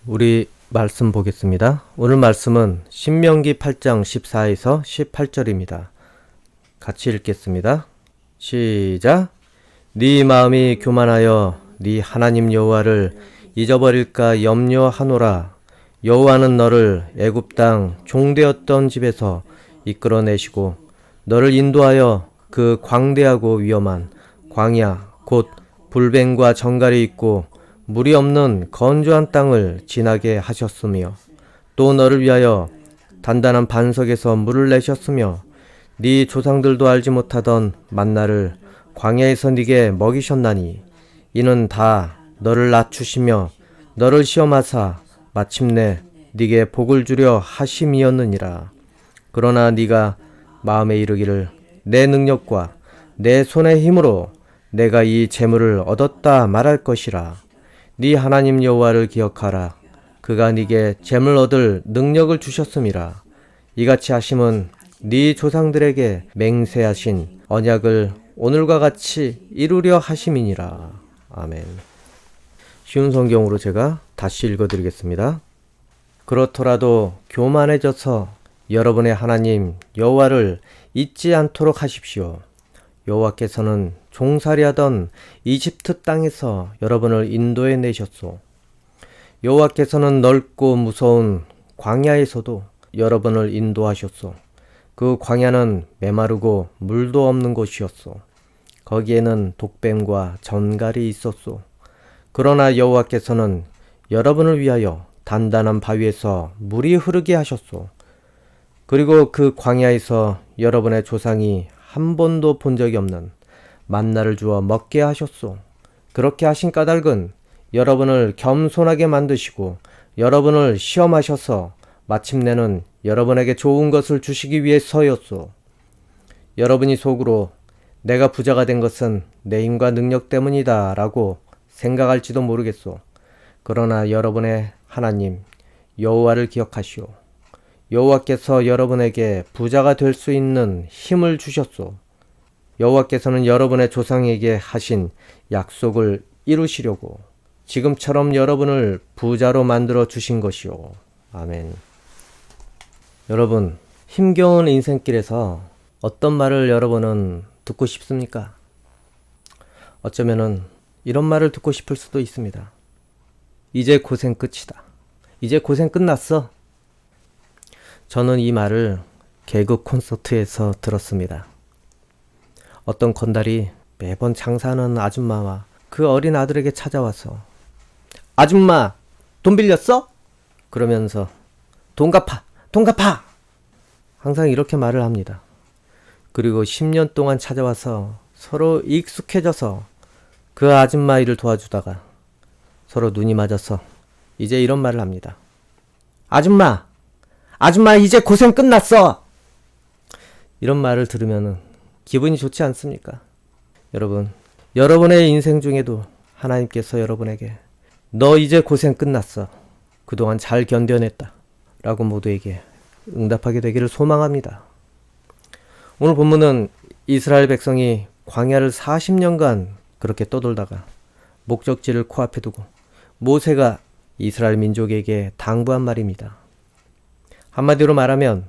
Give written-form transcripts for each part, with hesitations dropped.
우리 말씀 보겠습니다. 오늘 말씀은 신명기 8장 14에서 18절입니다. 같이 읽겠습니다. 시작. 네 마음이 교만하여 네 하나님 여호와를 잊어버릴까 염려하노라. 여호와는 너를 애굽 땅 종되었던 집에서 이끌어내시고 너를 인도하여 그 광대하고 위험한 광야 곧 불뱀과 정갈이 있고 물이 없는 건조한 땅을 지나게 하셨으며 또 너를 위하여 단단한 반석에서 물을 내셨으며 네 조상들도 알지 못하던 만나를 광야에서 네게 먹이셨나니 이는 다 너를 낮추시며 너를 시험하사 마침내 네게 복을 주려 하심이었느니라. 그러나 네가 마음에 이르기를 내 능력과 내 손의 힘으로 내가 이 재물을 얻었다 말할 것이라. 네 하나님 여호와를 기억하라. 그가 네게 재물 얻을 능력을 주셨음이라. 이같이 하심은 네 조상들에게 맹세하신 언약을 오늘과 같이 이루려 하심이니라. 아멘. 쉬운 성경으로 제가 다시 읽어드리겠습니다. 그렇더라도 교만해져서 여러분의 하나님 여호와를 잊지 않도록 하십시오. 여호와께서는 종살이하던 이집트 땅에서 여러분을 인도해 내셨소. 여호와께서는 넓고 무서운 광야에서도 여러분을 인도하셨소. 그 광야는 메마르고 물도 없는 곳이었소. 거기에는 독뱀과 전갈이 있었소. 그러나 여호와께서는 여러분을 위하여 단단한 바위에서 물이 흐르게 하셨소. 그리고 그 광야에서 여러분의 조상이 한 번도 본 적이 없는 만나를 주어 먹게 하셨소. 그렇게 하신 까닭은 여러분을 겸손하게 만드시고 여러분을 시험하셔서 마침내는 여러분에게 좋은 것을 주시기 위해서였소. 여러분이 속으로 내가 부자가 된 것은 내 힘과 능력 때문이다 라고 생각할지도 모르겠소. 그러나 여러분의 하나님 여호와를 기억하시오. 여호와께서 여러분에게 부자가 될 수 있는 힘을 주셨소. 여호와께서는 여러분의 조상에게 하신 약속을 이루시려고 지금처럼 여러분을 부자로 만들어 주신 것이오. 아멘. 여러분, 힘겨운 인생길에서 어떤 말을 여러분은 듣고 싶습니까? 어쩌면은 이런 말을 듣고 싶을 수도 있습니다. 이제 고생 끝이다. 이제 고생 끝났어. 저는 이 말을 개그 콘서트에서 들었습니다. 어떤 건달이 매번 장사하는 아줌마와 그 어린 아들에게 찾아와서 아줌마, 돈 빌렸어? 그러면서 돈 갚아! 돈 갚아! 항상 이렇게 말을 합니다. 그리고 10년 동안 찾아와서 서로 익숙해져서 그 아줌마 일을 도와주다가 서로 눈이 맞아서 이제 이런 말을 합니다. 아줌마 이제 고생 끝났어! 이런 말을 들으면 기분이 좋지 않습니까? 여러분, 여러분의 인생 중에도 하나님께서 여러분에게 너 이제 고생 끝났어. 그동안 잘 견뎌냈다. 라고 모두에게 응답하게 되기를 소망합니다. 오늘 본문은 이스라엘 백성이 광야를 40년간 그렇게 떠돌다가 목적지를 코앞에 두고 모세가 이스라엘 민족에게 당부한 말입니다. 한마디로 말하면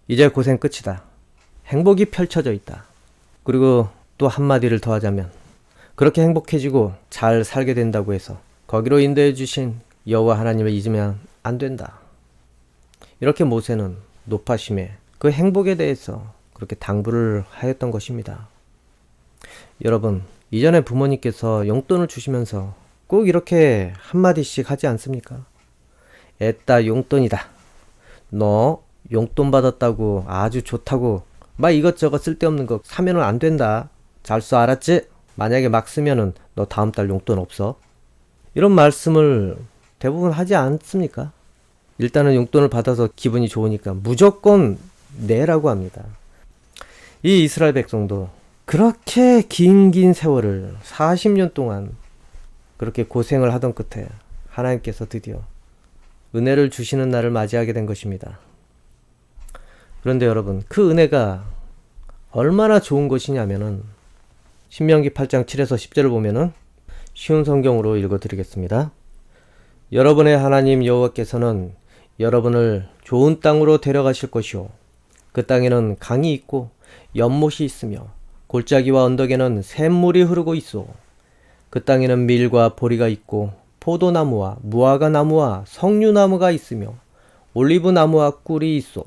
이제 고생 끝이다. 행복이 펼쳐져 있다. 그리고 또 한마디를 더하자면 그렇게 행복해지고 잘 살게 된다고 해서 거기로 인도해 주신 여호와 하나님을 잊으면 안 된다. 이렇게 모세는 높아심에 그 행복에 대해서 그렇게 당부를 하였던 것입니다. 여러분, 이전에 부모님께서 용돈을 주시면서 꼭 이렇게 한마디씩 하지 않습니까? 애따 용돈이다. 너 용돈 받았다고 아주 좋다고 막 이것저것 쓸데없는 거 사면은 안 된다. 잘 써, 알았지? 만약에 막 쓰면은 너 다음 달 용돈 없어. 이런 말씀을 대부분 하지 않습니까? 일단은 용돈을 받아서 기분이 좋으니까 무조건 내라고 합니다. 이 이스라엘 백성도 그렇게 긴 세월을 40년 동안 그렇게 고생을 하던 끝에 하나님께서 드디어 은혜를 주시는 날을 맞이하게 된 것입니다. 그런데 여러분, 그 은혜가 얼마나 좋은 것이냐면은 신명기 8장 7에서 10절을 보면은 쉬운 성경으로 읽어드리겠습니다. 여러분의 하나님 여호와께서는 여러분을 좋은 땅으로 데려가실 것이요. 그 땅에는 강이 있고 연못이 있으며 골짜기와 언덕에는 샘물이 흐르고 있어. 그 땅에는 밀과 보리가 있고 포도나무와 무화과 나무와 석류나무가 있으며 올리브 나무와 꿀이 있어.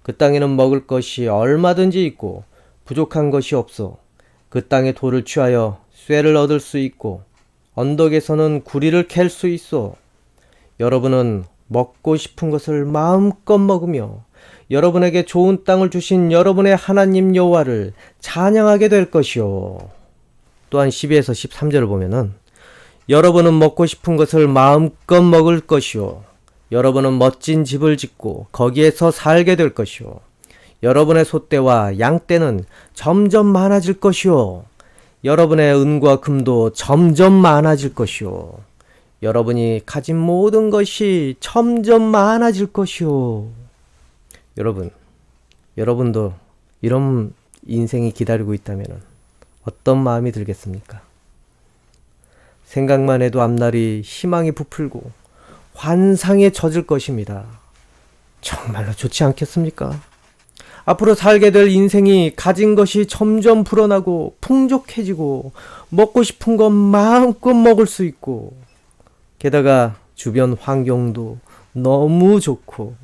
그 땅에는 먹을 것이 얼마든지 있고 부족한 것이 없어. 그 땅의 돌을 취하여 쇠를 얻을 수 있고 언덕에서는 구리를 캘 수 있어. 여러분은 먹고 싶은 것을 마음껏 먹으며 여러분에게 좋은 땅을 주신 여러분의 하나님 여호와를 찬양하게 될 것이요. 또한 12에서 13절을 보면은 여러분은 먹고 싶은 것을 마음껏 먹을 것이요. 여러분은 멋진 집을 짓고 거기에서 살게 될 것이요. 여러분의 소떼와 양떼는 점점 많아질 것이요. 여러분의 은과 금도 점점 많아질 것이요. 여러분이 가진 모든 것이 점점 많아질 것이요. 여러분도 이런 인생이 기다리고 있다면 어떤 마음이 들겠습니까? 생각만 해도 앞날이 희망이 부풀고 환상에 젖을 것입니다. 정말로 좋지 않겠습니까? 앞으로 살게 될 인생이 가진 것이 점점 불어나고 풍족해지고 먹고 싶은 것 마음껏 먹을 수 있고 게다가 주변 환경도 너무 좋고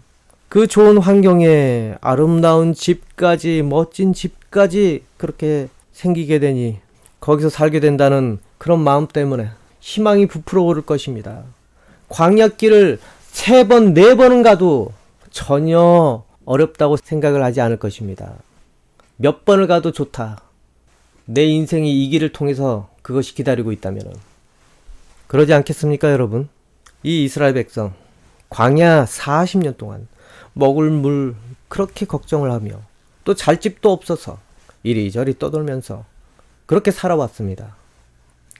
그 좋은 환경에 아름다운 집까지 멋진 집까지 그렇게 생기게 되니 거기서 살게 된다는 그런 마음 때문에 희망이 부풀어 오를 것입니다. 광야길을 3번, 4번은 가도 전혀 어렵다고 생각을 하지 않을 것입니다. 몇 번을 가도 좋다. 내 인생이 이 길을 통해서 그것이 기다리고 있다면 그러지 않겠습니까, 여러분? 이 이스라엘 백성 광야 40년 동안 먹을 물 그렇게 걱정을 하며 또 잘 집도 없어서 이리저리 떠돌면서 그렇게 살아왔습니다.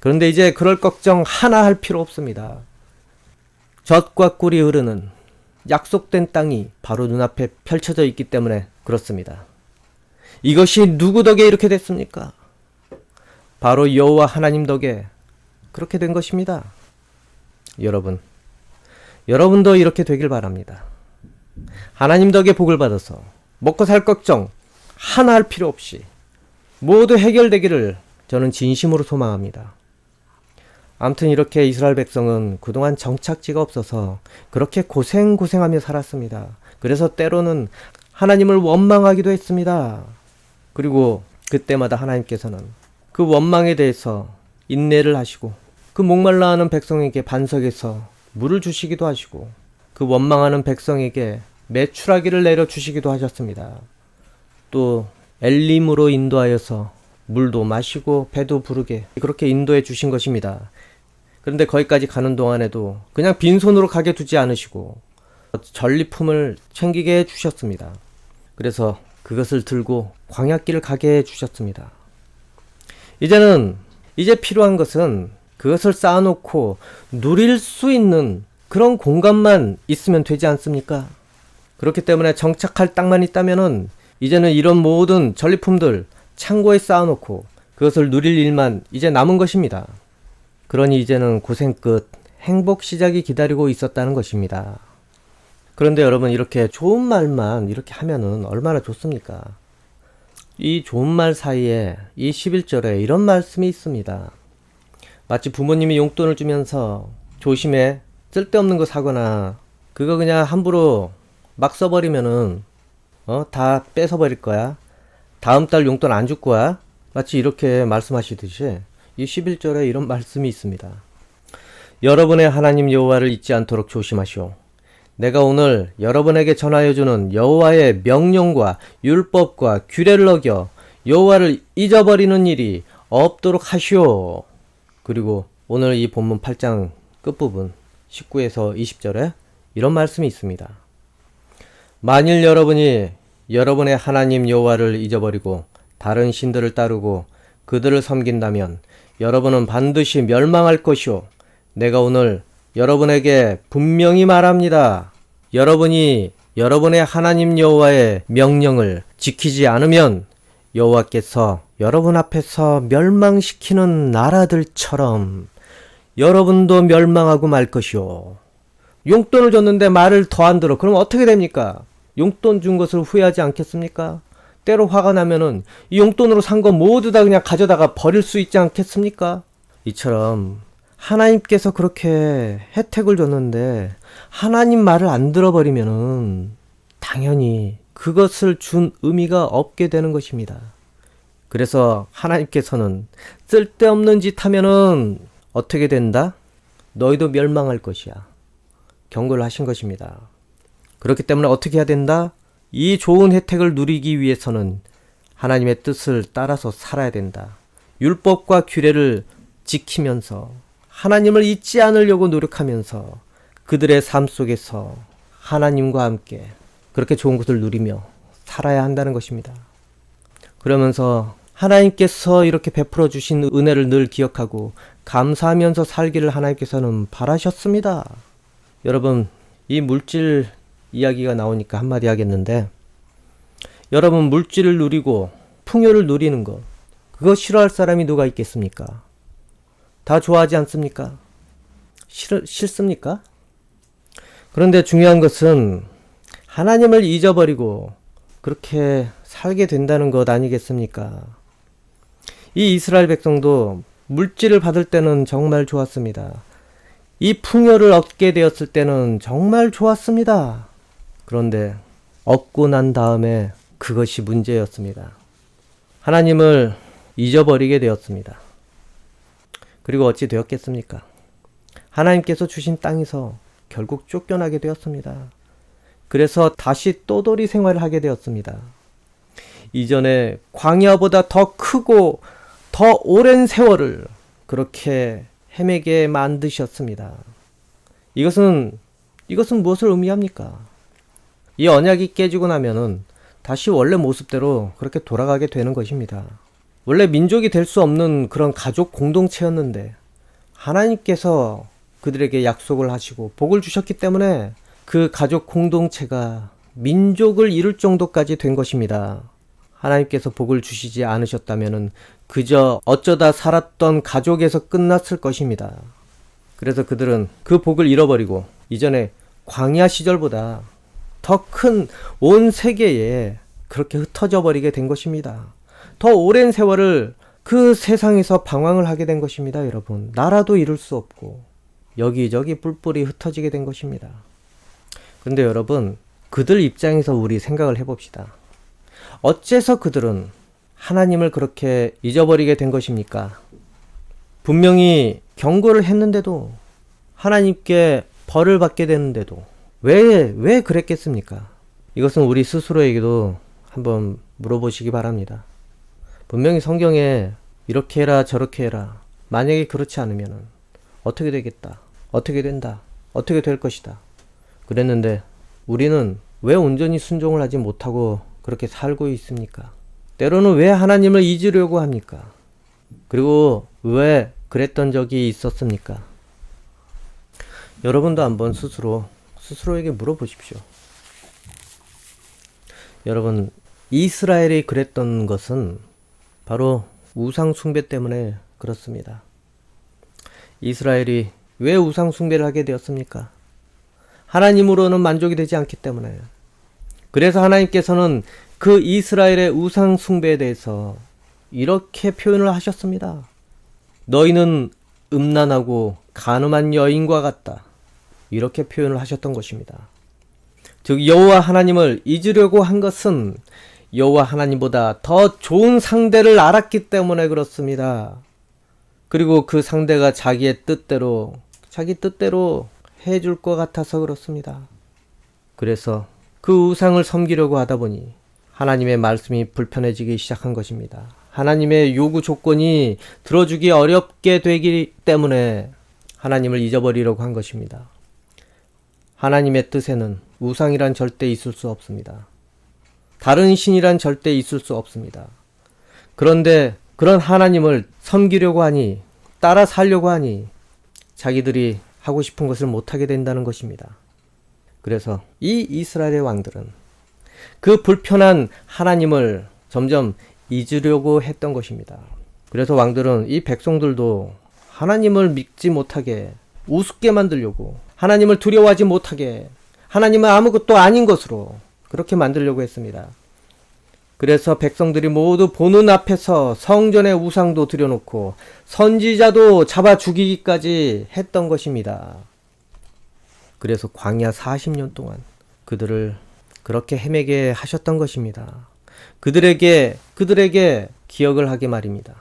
그런데 이제 그럴 걱정 하나 할 필요 없습니다. 젖과 꿀이 흐르는 약속된 땅이 바로 눈앞에 펼쳐져 있기 때문에 그렇습니다. 이것이 누구 덕에 이렇게 됐습니까? 바로 여호와 하나님 덕에 그렇게 된 것입니다. 여러분도 이렇게 되길 바랍니다. 하나님 덕에 복을 받아서 먹고 살 걱정 하나 할 필요 없이 모두 해결되기를 저는 진심으로 소망합니다. 아무튼 이렇게 이스라엘 백성은 그동안 정착지가 없어서 그렇게 고생하며 살았습니다. 그래서 때로는 하나님을 원망하기도 했습니다. 그리고 그때마다 하나님께서는 그 원망에 대해서 인내를 하시고 그 목말라하는 백성에게 반석에서 물을 주시기도 하시고 그 원망하는 백성에게 메추라기를 내려주시기도 하셨습니다. 또 엘림으로 인도하여서 물도 마시고 배도 부르게 그렇게 인도해 주신 것입니다. 그런데 거기까지 가는 동안에도 그냥 빈손으로 가게 두지 않으시고 전리품을 챙기게 해주셨습니다. 그래서 그것을 들고 광야길을 가게 해주셨습니다. 이제 필요한 것은 그것을 쌓아놓고 누릴 수 있는 그런 공간만 있으면 되지 않습니까? 그렇기 때문에 정착할 땅만 있다면은 이제는 이런 모든 전리품들 창고에 쌓아놓고 그것을 누릴 일만 이제 남은 것입니다. 그러니 이제는 고생 끝 행복 시작이 기다리고 있었다는 것입니다. 그런데 여러분 이렇게 좋은 말만 이렇게 하면은 얼마나 좋습니까? 이 좋은 말 사이에 이 11절에 이런 말씀이 있습니다. 마치 부모님이 용돈을 주면서 조심해 쓸데없는 거 사거나 그거 그냥 함부로 막 써버리면은 다 뺏어버릴 거야. 다음 달 용돈 안 줄 거야. 마치 이렇게 말씀하시듯이 이 11절에 이런 말씀이 있습니다. 여러분의 하나님 여호와를 잊지 않도록 조심하시오. 내가 오늘 여러분에게 전하여 주는 여호와의 명령과 율법과 규례를 어겨 여호와를 잊어버리는 일이 없도록 하시오. 그리고 오늘 이 본문 8장 끝부분 19에서 20절에 이런 말씀이 있습니다. 만일 여러분이 여러분의 하나님 여호와를 잊어버리고 다른 신들을 따르고 그들을 섬긴다면 여러분은 반드시 멸망할 것이오. 내가 오늘 여러분에게 분명히 말합니다. 여러분이 여러분의 하나님 여호와의 명령을 지키지 않으면 여호와께서 여러분 앞에서 멸망시키는 나라들처럼 여러분도 멸망하고 말 것이오. 용돈을 줬는데 말을 더 안 들어. 그럼 어떻게 됩니까? 용돈 준 것을 후회하지 않겠습니까? 때로 화가 나면은 이 용돈으로 산 거 모두 다 그냥 가져다가 버릴 수 있지 않겠습니까? 이처럼 하나님께서 그렇게 혜택을 줬는데 하나님 말을 안 들어버리면은 당연히 그것을 준 의미가 없게 되는 것입니다. 그래서 하나님께서는 쓸데없는 짓 하면은 어떻게 된다? 너희도 멸망할 것이야. 경고를 하신 것입니다. 그렇기 때문에 어떻게 해야 된다? 이 좋은 혜택을 누리기 위해서는 하나님의 뜻을 따라서 살아야 된다. 율법과 규례를 지키면서 하나님을 잊지 않으려고 노력하면서 그들의 삶 속에서 하나님과 함께 그렇게 좋은 것을 누리며 살아야 한다는 것입니다. 그러면서 하나님께서 이렇게 베풀어 주신 은혜를 늘 기억하고 감사하면서 살기를 하나님께서는 바라셨습니다. 여러분, 이 물질 이야기가 나오니까 한마디 하겠는데, 여러분 물질을 누리고 풍요를 누리는 것, 그거 싫어할 사람이 누가 있겠습니까? 다 좋아하지 않습니까? 싫습니까? 그런데 중요한 것은 하나님을 잊어버리고 그렇게 살게 된다는 것 아니겠습니까? 이 이스라엘 백성도 물질을 받을 때는 정말 좋았습니다. 이 풍요를 얻게 되었을 때는 정말 좋았습니다. 그런데 얻고 난 다음에 그것이 문제였습니다. 하나님을 잊어버리게 되었습니다. 그리고 어찌 되었겠습니까? 하나님께서 주신 땅에서 결국 쫓겨나게 되었습니다. 그래서 다시 떠돌이 생활을 하게 되었습니다. 이전에 광야보다 더 크고 더 오랜 세월을 그렇게 헤매게 만드셨습니다. 이것은 무엇을 의미합니까? 이 언약이 깨지고 나면은 다시 원래 모습대로 그렇게 돌아가게 되는 것입니다. 원래 민족이 될 수 없는 그런 가족 공동체였는데 하나님께서 그들에게 약속을 하시고 복을 주셨기 때문에 그 가족 공동체가 민족을 이룰 정도까지 된 것입니다. 하나님께서 복을 주시지 않으셨다면은 그저 어쩌다 살았던 가족에서 끝났을 것입니다. 그래서 그들은 그 복을 잃어버리고 이전에 광야 시절보다 더 큰 온 세계에 그렇게 흩어져 버리게 된 것입니다. 더 오랜 세월을 그 세상에서 방황을 하게 된 것입니다, 여러분. 나라도 이룰 수 없고 여기저기 뿔뿔이 흩어지게 된 것입니다. 그런데 여러분, 그들 입장에서 우리 생각을 해봅시다. 어째서 그들은 하나님을 그렇게 잊어버리게 된 것입니까? 분명히 경고를 했는데도 하나님께 벌을 받게 되는데도 왜 그랬겠습니까? 이것은 우리 스스로에게도 한번 물어보시기 바랍니다. 분명히 성경에 이렇게 해라 저렇게 해라, 만약에 그렇지 않으면 어떻게 되겠다, 어떻게 된다, 어떻게 될 것이다 그랬는데 우리는 왜 온전히 순종을 하지 못하고 그렇게 살고 있습니까? 때로는 왜 하나님을 잊으려고 합니까? 그리고 왜 그랬던 적이 있었습니까? 여러분도 한번 스스로에게 물어보십시오. 여러분, 이스라엘이 그랬던 것은 바로 우상 숭배 때문에 그렇습니다. 이스라엘이 왜 우상 숭배를 하게 되었습니까? 하나님으로는 만족이 되지 않기 때문에. 그래서 하나님께서는 그 이스라엘의 우상 숭배에 대해서 이렇게 표현을 하셨습니다. 너희는 음란하고 간음한 여인과 같다. 이렇게 표현을 하셨던 것입니다. 즉 여호와 하나님을 잊으려고 한 것은 여호와 하나님보다 더 좋은 상대를 알았기 때문에 그렇습니다. 그리고 그 상대가 자기 뜻대로 해줄 것 같아서 그렇습니다. 그래서 그 우상을 섬기려고 하다 보니 하나님의 말씀이 불편해지기 시작한 것입니다. 하나님의 요구 조건이 들어주기 어렵게 되기 때문에 하나님을 잊어버리려고 한 것입니다. 하나님의 뜻에는 우상이란 절대 있을 수 없습니다. 다른 신이란 절대 있을 수 없습니다. 그런데 그런 하나님을 섬기려고 하니, 따라 살려고 하니 자기들이 하고 싶은 것을 못하게 된다는 것입니다. 그래서 이 이스라엘의 왕들은 그 불편한 하나님을 점점 잊으려고 했던 것입니다. 그래서 왕들은 이 백성들도 하나님을 믿지 못하게 우습게 만들려고 하나님을 두려워하지 못하게, 하나님은 아무것도 아닌 것으로 그렇게 만들려고 했습니다. 그래서 백성들이 모두 보는 앞에서 성전의 우상도 들여놓고 선지자도 잡아 죽이기까지 했던 것입니다. 그래서 광야 40년 동안 그들을 그렇게 헤매게 하셨던 것입니다. 그들에게 기억을 하게 말입니다.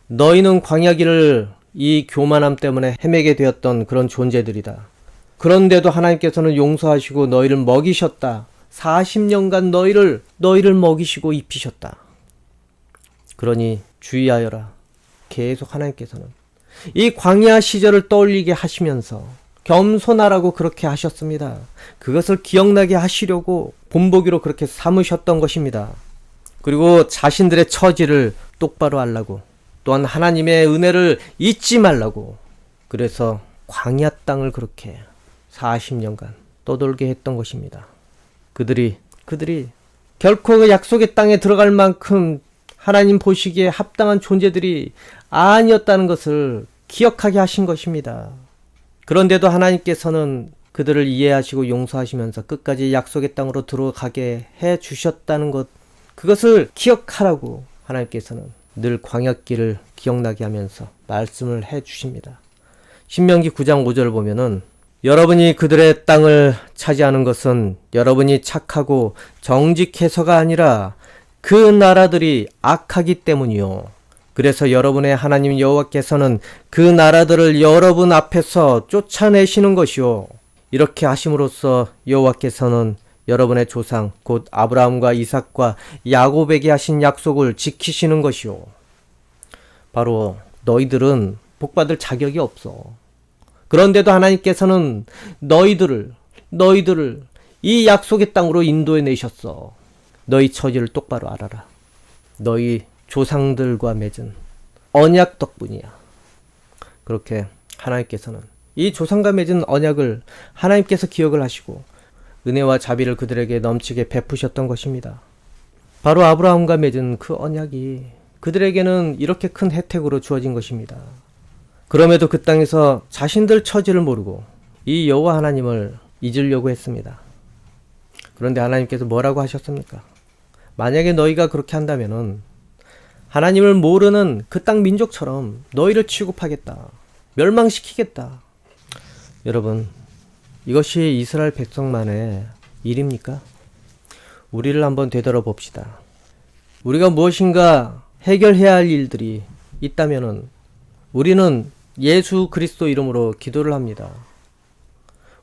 너희는 광야길을 이 교만함 때문에 헤매게 되었던 그런 존재들이다. 그런데도 하나님께서는 용서하시고 너희를 먹이셨다. 40년간 너희를 먹이시고 입히셨다. 그러니 주의하여라. 계속 하나님께서는 이 광야 시절을 떠올리게 하시면서 겸손하라고 그렇게 하셨습니다. 그것을 기억나게 하시려고 본보기로 그렇게 삼으셨던 것입니다. 그리고 자신들의 처지를 똑바로 알라고, 또한 하나님의 은혜를 잊지 말라고, 그래서 광야 땅을 그렇게 40년간 떠돌게 했던 것입니다. 그들이 결코 그 약속의 땅에 들어갈 만큼 하나님 보시기에 합당한 존재들이 아니었다는 것을 기억하게 하신 것입니다. 그런데도 하나님께서는 그들을 이해하시고 용서하시면서 끝까지 약속의 땅으로 들어가게 해 주셨다는 것, 그것을 기억하라고 하나님께서는 늘 광야길을 기억나게 하면서 말씀을 해 주십니다. 신명기 9장 5절을 보면은 여러분이 그들의 땅을 차지하는 것은 여러분이 착하고 정직해서가 아니라 그 나라들이 악하기 때문이요. 그래서 여러분의 하나님 여호와께서는 그 나라들을 여러분 앞에서 쫓아내시는 것이요. 이렇게 하심으로써 여호와께서는 여러분의 조상 곧 아브라함과 이삭과 야곱에게 하신 약속을 지키시는 것이요. 바로 너희들은 복받을 자격이 없어. 그런데도 하나님께서는 너희들을 이 약속의 땅으로 인도해 내셨어. 너희 처지를 똑바로 알아라. 너희 조상들과 맺은 언약 덕분이야. 그렇게 하나님께서는 이 조상과 맺은 언약을 하나님께서 기억을 하시고 은혜와 자비를 그들에게 넘치게 베푸셨던 것입니다. 바로 아브라함과 맺은 그 언약이 그들에게는 이렇게 큰 혜택으로 주어진 것입니다. 그럼에도 그 땅에서 자신들 처지를 모르고 이 여호와 하나님을 잊으려고 했습니다. 그런데 하나님께서 뭐라고 하셨습니까? 만약에 너희가 그렇게 한다면은 하나님을 모르는 그 땅 민족처럼 너희를 취급하겠다. 멸망시키겠다. 여러분, 이것이 이스라엘 백성만의 일입니까? 우리를 한번 되돌아봅시다. 우리가 무엇인가 해결해야 할 일들이 있다면은 우리는 예수 그리스도 이름으로 기도를 합니다.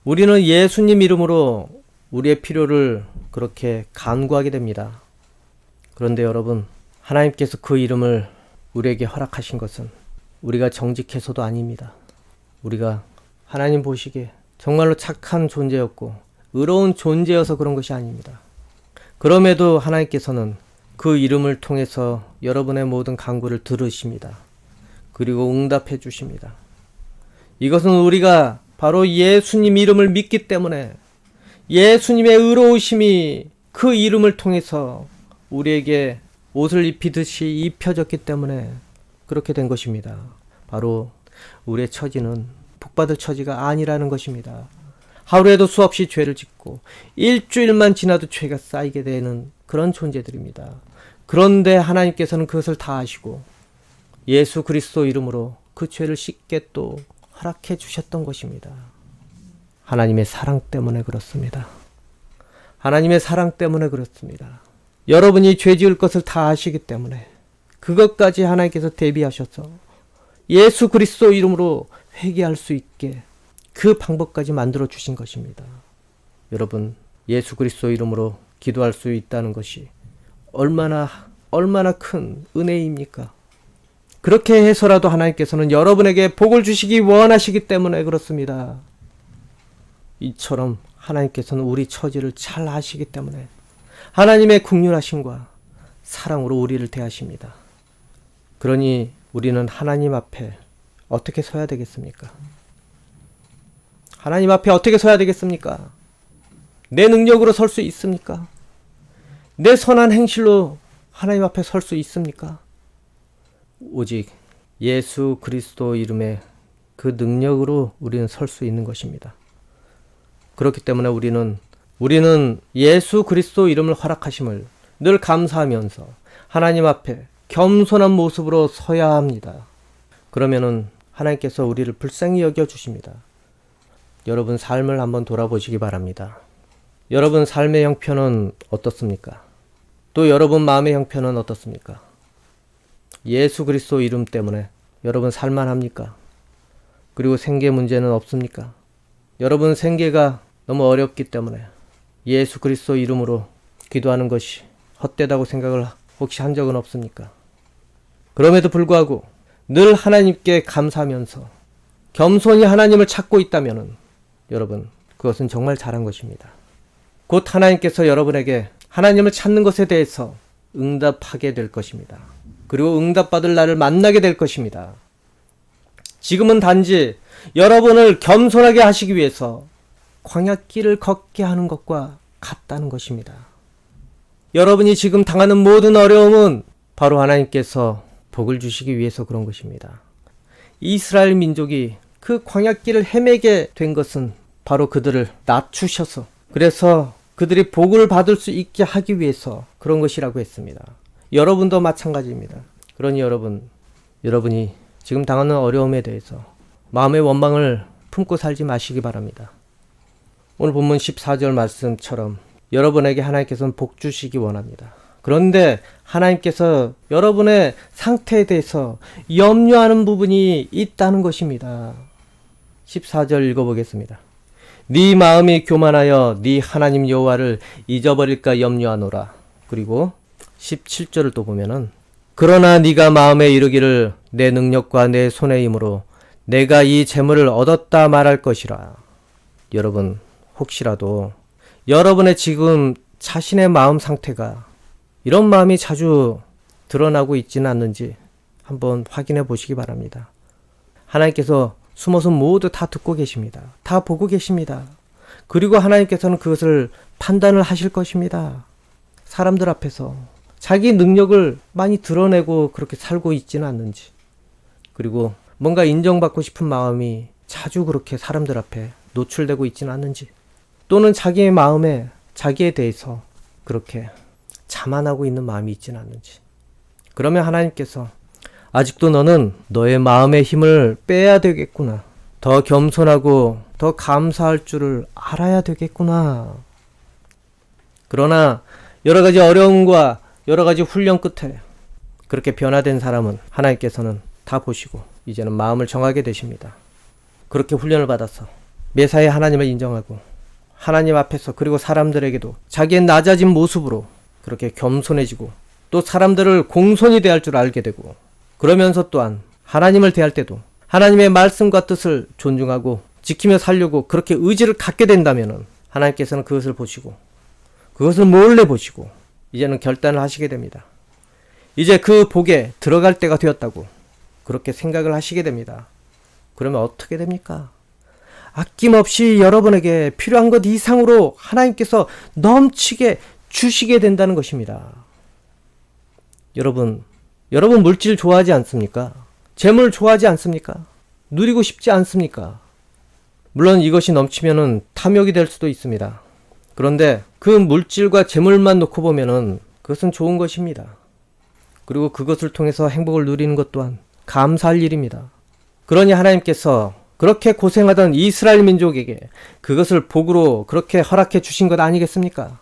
우리는 예수님 이름으로 우리의 필요를 그렇게 간구하게 됩니다. 그런데 여러분, 하나님께서 그 이름을 우리에게 허락하신 것은 우리가 정직해서도 아닙니다. 우리가 하나님 보시기에 정말로 착한 존재였고 의로운 존재여서 그런 것이 아닙니다. 그럼에도 하나님께서는 그 이름을 통해서 여러분의 모든 간구를 들으십니다. 그리고 응답해 주십니다. 이것은 우리가 바로 예수님 이름을 믿기 때문에 예수님의 의로우심이 그 이름을 통해서 우리에게 옷을 입히듯이 입혀졌기 때문에 그렇게 된 것입니다. 바로 우리의 처지는 복받을 처지가 아니라는 것입니다. 하루에도 수없이 죄를 짓고 일주일만 지나도 죄가 쌓이게 되는 그런 존재들입니다. 그런데 하나님께서는 그것을 다 아시고 예수 그리스도 이름으로 그 죄를 씻게 또 허락해 주셨던 것입니다. 하나님의 사랑 때문에 그렇습니다. 하나님의 사랑 때문에 그렇습니다. 여러분이 죄 지을 것을 다 아시기 때문에 그것까지 하나님께서 대비하셔서 예수 그리스도 이름으로 회개할 수 있게 그 방법까지 만들어 주신 것입니다. 여러분, 예수 그리스도 이름으로 기도할 수 있다는 것이 얼마나 큰 은혜입니까? 그렇게 해서라도 하나님께서는 여러분에게 복을 주시기 원하시기 때문에 그렇습니다. 이처럼 하나님께서는 우리 처지를 잘 아시기 때문에 하나님의 긍휼하심과 사랑으로 우리를 대하십니다. 그러니 우리는 하나님 앞에 어떻게 서야 되겠습니까? 하나님 앞에 어떻게 서야 되겠습니까? 내 능력으로 설 수 있습니까? 내 선한 행실로 하나님 앞에 설 수 있습니까? 오직 예수 그리스도 이름의 그 능력으로 우리는 설 수 있는 것입니다. 그렇기 때문에 우리는 예수 그리스도 이름을 허락하심을 늘 감사하면서 하나님 앞에 겸손한 모습으로 서야 합니다. 그러면은 하나님께서 우리를 불쌍히 여겨 주십니다. 여러분 삶을 한번 돌아보시기 바랍니다. 여러분 삶의 형편은 어떻습니까? 또 여러분 마음의 형편은 어떻습니까? 예수 그리스도 이름 때문에 여러분 살만합니까? 그리고 생계 문제는 없습니까? 여러분 생계가 너무 어렵기 때문에 예수 그리스도 이름으로 기도하는 것이 헛되다고 생각을 혹시 한 적은 없습니까? 그럼에도 불구하고 늘 하나님께 감사하면서 겸손히 하나님을 찾고 있다면 여러분 그것은 정말 잘한 것입니다. 곧 하나님께서 여러분에게 하나님을 찾는 것에 대해서 응답하게 될 것입니다. 그리고 응답받을 날을 만나게 될 것입니다. 지금은 단지 여러분을 겸손하게 하시기 위해서 광야길을 걷게 하는 것과 같다는 것입니다. 여러분이 지금 당하는 모든 어려움은 바로 하나님께서 복을 주시기 위해서 그런 것입니다. 이스라엘 민족이 그 광야길을 헤매게 된 것은 바로 그들을 낮추셔서 그래서 그들이 복을 받을 수 있게 하기 위해서 그런 것이라고 했습니다. 여러분도 마찬가지입니다. 그러니 여러분이 지금 당하는 어려움에 대해서 마음의 원망을 품고 살지 마시기 바랍니다. 오늘 본문 14절 말씀처럼 여러분에게 하나님께서는 복 주시기 원합니다. 그런데 하나님께서 여러분의 상태에 대해서 염려하는 부분이 있다는 것입니다. 14절 읽어보겠습니다. 네 마음이 교만하여 네 하나님 여호와를 잊어버릴까 염려하노라. 그리고 17절을 또 보면은 그러나 네가 마음에 이르기를 내 능력과 내 손의 힘으로 내가 이 재물을 얻었다 말할 것이라. 여러분 혹시라도 여러분의 지금 자신의 마음 상태가 이런 마음이 자주 드러나고 있지는 않는지 한번 확인해 보시기 바랍니다. 하나님께서 숨어서 모두 다 듣고 계십니다. 다 보고 계십니다. 그리고 하나님께서는 그것을 판단을 하실 것입니다. 사람들 앞에서 자기 능력을 많이 드러내고 그렇게 살고 있지는 않는지, 그리고 뭔가 인정받고 싶은 마음이 자주 그렇게 사람들 앞에 노출되고 있지는 않는지, 또는 자기의 마음에 자기에 대해서 그렇게 자만하고 있는 마음이 있지는 않는지, 그러면 하나님께서 아직도 너는 너의 마음의 힘을 빼야 되겠구나. 더 겸손하고 더 감사할 줄을 알아야 되겠구나. 그러나 여러 가지 어려움과 여러 가지 훈련 끝에 그렇게 변화된 사람은 하나님께서는 다 보시고 이제는 마음을 정하게 되십니다. 그렇게 훈련을 받아서 매사에 하나님을 인정하고 하나님 앞에서 그리고 사람들에게도 자기의 낮아진 모습으로 그렇게 겸손해지고 또 사람들을 공손히 대할 줄 알게 되고, 그러면서 또한 하나님을 대할 때도 하나님의 말씀과 뜻을 존중하고 지키며 살려고 그렇게 의지를 갖게 된다면 하나님께서는 그것을 보시고 그것을 몰래 보시고 이제는 결단을 하시게 됩니다. 이제 그 복에 들어갈 때가 되었다고 그렇게 생각을 하시게 됩니다. 그러면 어떻게 됩니까? 아낌없이 여러분에게 필요한 것 이상으로 하나님께서 넘치게 주시게 된다는 것입니다. 여러분 물질 좋아하지 않습니까? 재물 좋아하지 않습니까? 누리고 싶지 않습니까? 물론 이것이 넘치면은 탐욕이 될 수도 있습니다. 그런데 그 물질과 재물만 놓고 보면은 그것은 좋은 것입니다. 그리고 그것을 통해서 행복을 누리는 것 또한 감사할 일입니다. 그러니 하나님께서 그렇게 고생하던 이스라엘 민족에게 그것을 복으로 그렇게 허락해 주신 것 아니겠습니까?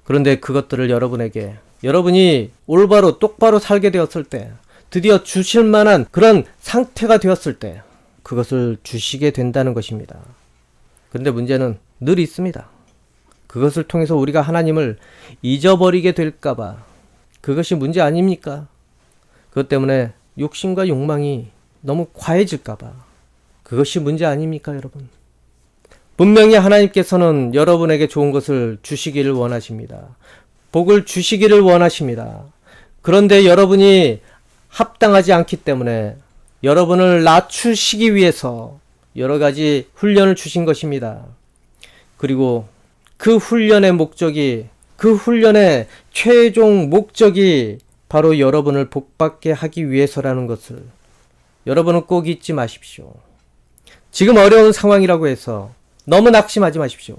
그런데 그것들을 여러분이 올바로 똑바로 살게 되었을 때, 드디어 주실 만한 그런 상태가 되었을 때 그것을 주시게 된다는 것입니다. 그런데 문제는 늘 있습니다. 그것을 통해서 우리가 하나님을 잊어버리게 될까봐 그것이 문제 아닙니까? 그것 때문에 욕심과 욕망이 너무 과해질까봐 그것이 문제 아닙니까, 여러분? 분명히 하나님께서는 여러분에게 좋은 것을 주시기를 원하십니다. 복을 주시기를 원하십니다. 그런데 여러분이 합당하지 않기 때문에 여러분을 낮추시기 위해서 여러 가지 훈련을 주신 것입니다. 그리고 그 훈련의 목적이, 그 훈련의 최종 목적이 바로 여러분을 복받게 하기 위해서라는 것을 여러분은 꼭 잊지 마십시오. 지금 어려운 상황이라고 해서 너무 낙심하지 마십시오.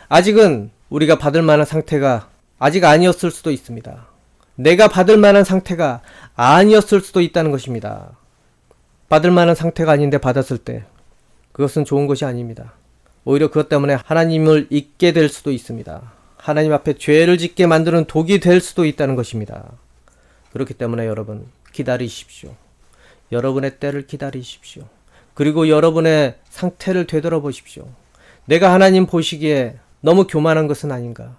아직은 우리가 받을 만한 상태가 아직 아니었을 수도 있습니다. 내가 받을 만한 상태가 아니었을 수도 있다는 것입니다. 받을 만한 상태가 아닌데 받았을 때 그것은 좋은 것이 아닙니다. 오히려 그것 때문에 하나님을 잊게 될 수도 있습니다. 하나님 앞에 죄를 짓게 만드는 독이 될 수도 있다는 것입니다. 그렇기 때문에 여러분 기다리십시오. 여러분의 때를 기다리십시오. 그리고 여러분의 상태를 되돌아보십시오. 내가 하나님 보시기에 너무 교만한 것은 아닌가?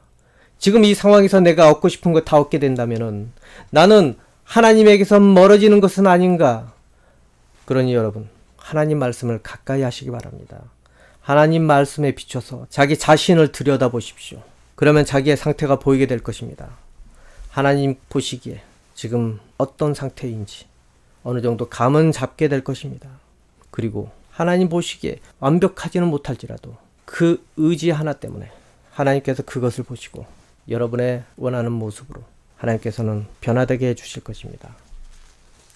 지금 이 상황에서 내가 얻고 싶은 거 다 얻게 된다면은 나는 하나님에게서 멀어지는 것은 아닌가? 그러니 여러분 하나님 말씀을 가까이 하시기 바랍니다. 하나님 말씀에 비춰서 자기 자신을 들여다보십시오. 그러면 자기의 상태가 보이게 될 것입니다. 하나님 보시기에 지금 어떤 상태인지 어느 정도 감은 잡게 될 것입니다. 그리고 하나님 보시기에 완벽하지는 못할지라도 그 의지 하나 때문에 하나님께서 그것을 보시고 여러분의 원하는 모습으로 하나님께서는 변화되게 해주실 것입니다.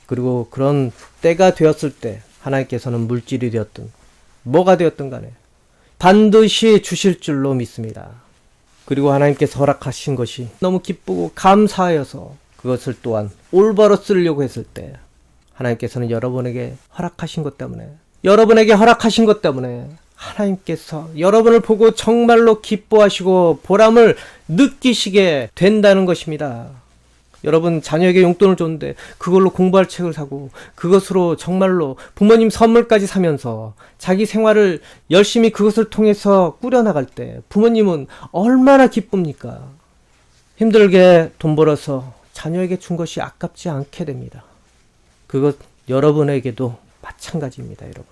그리고 그런 때가 되었을 때 하나님께서는 물질이 되었든 뭐가 되었든 간에 반드시 주실 줄로 믿습니다. 그리고 하나님께서 허락하신 것이 너무 기쁘고 감사하여서 그것을 또한 올바로 쓰려고 했을 때 하나님께서는 여러분에게 허락하신 것 때문에 하나님께서 여러분을 보고 정말로 기뻐하시고 보람을 느끼시게 된다는 것입니다. 여러분 자녀에게 용돈을 줬는데 그걸로 공부할 책을 사고 그것으로 정말로 부모님 선물까지 사면서 자기 생활을 열심히 그것을 통해서 꾸려나갈 때 부모님은 얼마나 기쁩니까? 힘들게 돈 벌어서 자녀에게 준 것이 아깝지 않게 됩니다. 그것 여러분에게도 마찬가지입니다, 여러분.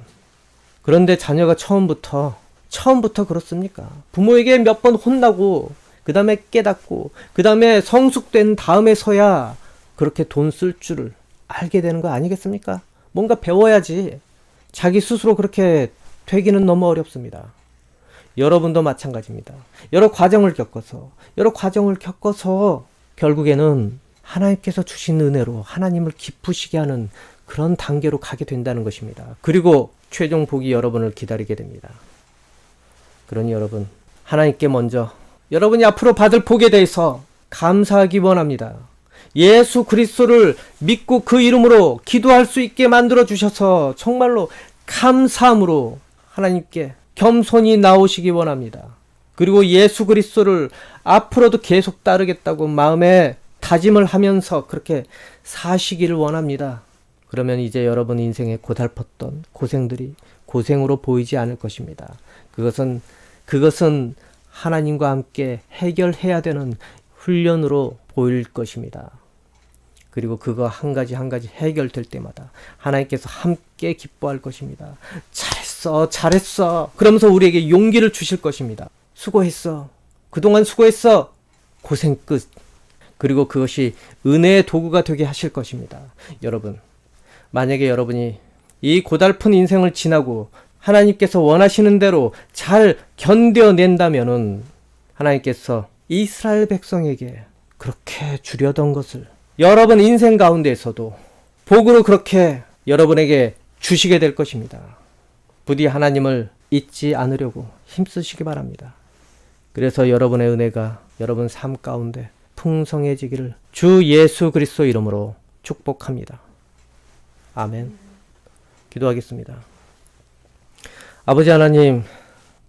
그런데 자녀가 처음부터 그렇습니까? 부모에게 몇 번 혼나고 그 다음에 깨닫고 그 다음에 성숙된 다음에서야 그렇게 돈 쓸 줄을 알게 되는 거 아니겠습니까? 뭔가 배워야지. 자기 스스로 그렇게 되기는 너무 어렵습니다. 여러분도 마찬가지입니다. 여러 과정을 겪어서 결국에는 하나님께서 주신 은혜로 하나님을 기쁘시게 하는 그런 단계로 가게 된다는 것입니다. 그리고 최종 복이 여러분을 기다리게 됩니다. 그러니 여러분 하나님께 먼저 여러분이 앞으로 받을 복에 대해서 감사하기 원합니다. 예수 그리스도를 믿고 그 이름으로 기도할 수 있게 만들어 주셔서 정말로 감사함으로 하나님께 겸손히 나오시기 원합니다. 그리고 예수 그리스도를 앞으로도 계속 따르겠다고 마음에 다짐을 하면서 그렇게 사시기를 원합니다. 그러면 이제 여러분 인생에 고달팠던 고생들이 고생으로 보이지 않을 것입니다. 그것은 하나님과 함께 해결해야 되는 훈련으로 보일 것입니다. 그리고 그거 한 가지 해결될 때마다 하나님께서 함께 기뻐할 것입니다. 잘했어. 그러면서 우리에게 용기를 주실 것입니다. 수고했어. 그동안 수고했어. 고생 끝. 그리고 그것이 은혜의 도구가 되게 하실 것입니다. 여러분, 만약에 여러분이 이 고달픈 인생을 지나고 하나님께서 원하시는 대로 잘 견뎌낸다면은 하나님께서 이스라엘 백성에게 그렇게 주려던 것을 여러분 인생 가운데에서도 복으로 그렇게 여러분에게 주시게 될 것입니다. 부디 하나님을 잊지 않으려고 힘쓰시기 바랍니다. 그래서 여러분의 은혜가 여러분 삶 가운데 풍성해지기를 주 예수 그리스도 이름으로 축복합니다. 아멘. 기도하겠습니다. 아버지 하나님,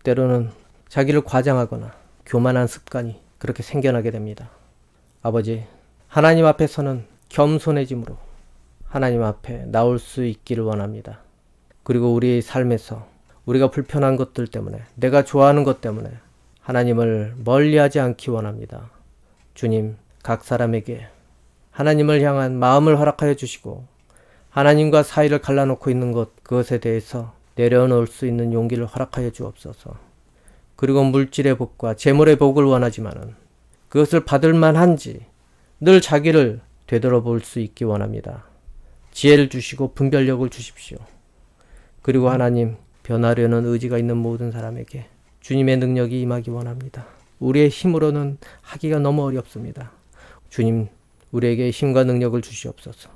때로는 자기를 과장하거나 교만한 습관이 그렇게 생겨나게 됩니다. 아버지, 하나님 앞에서는 겸손해짐으로 하나님 앞에 나올 수 있기를 원합니다. 그리고 우리의 삶에서 우리가 불편한 것들 때문에, 내가 좋아하는 것 때문에 하나님을 멀리하지 않기 원합니다. 주님, 각 사람에게 하나님을 향한 마음을 허락하여 주시고 하나님과 사이를 갈라놓고 있는 그것에 대해서 내려놓을 수 있는 용기를 허락하여 주옵소서. 그리고 물질의 복과 재물의 복을 원하지만은 그것을 받을 만한지 늘 자기를 되돌아볼 수 있기 원합니다. 지혜를 주시고 분별력을 주십시오. 그리고 하나님, 변하려는 의지가 있는 모든 사람에게 주님의 능력이 임하기 원합니다. 우리의 힘으로는 하기가 너무 어렵습니다. 주님, 우리에게 힘과 능력을 주시옵소서.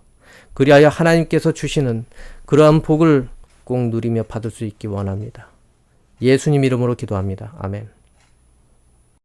그리하여 하나님께서 주시는 그러한 복을 꼭 누리며 받을 수 있기 원합니다. 예수님 이름으로 기도합니다. 아멘.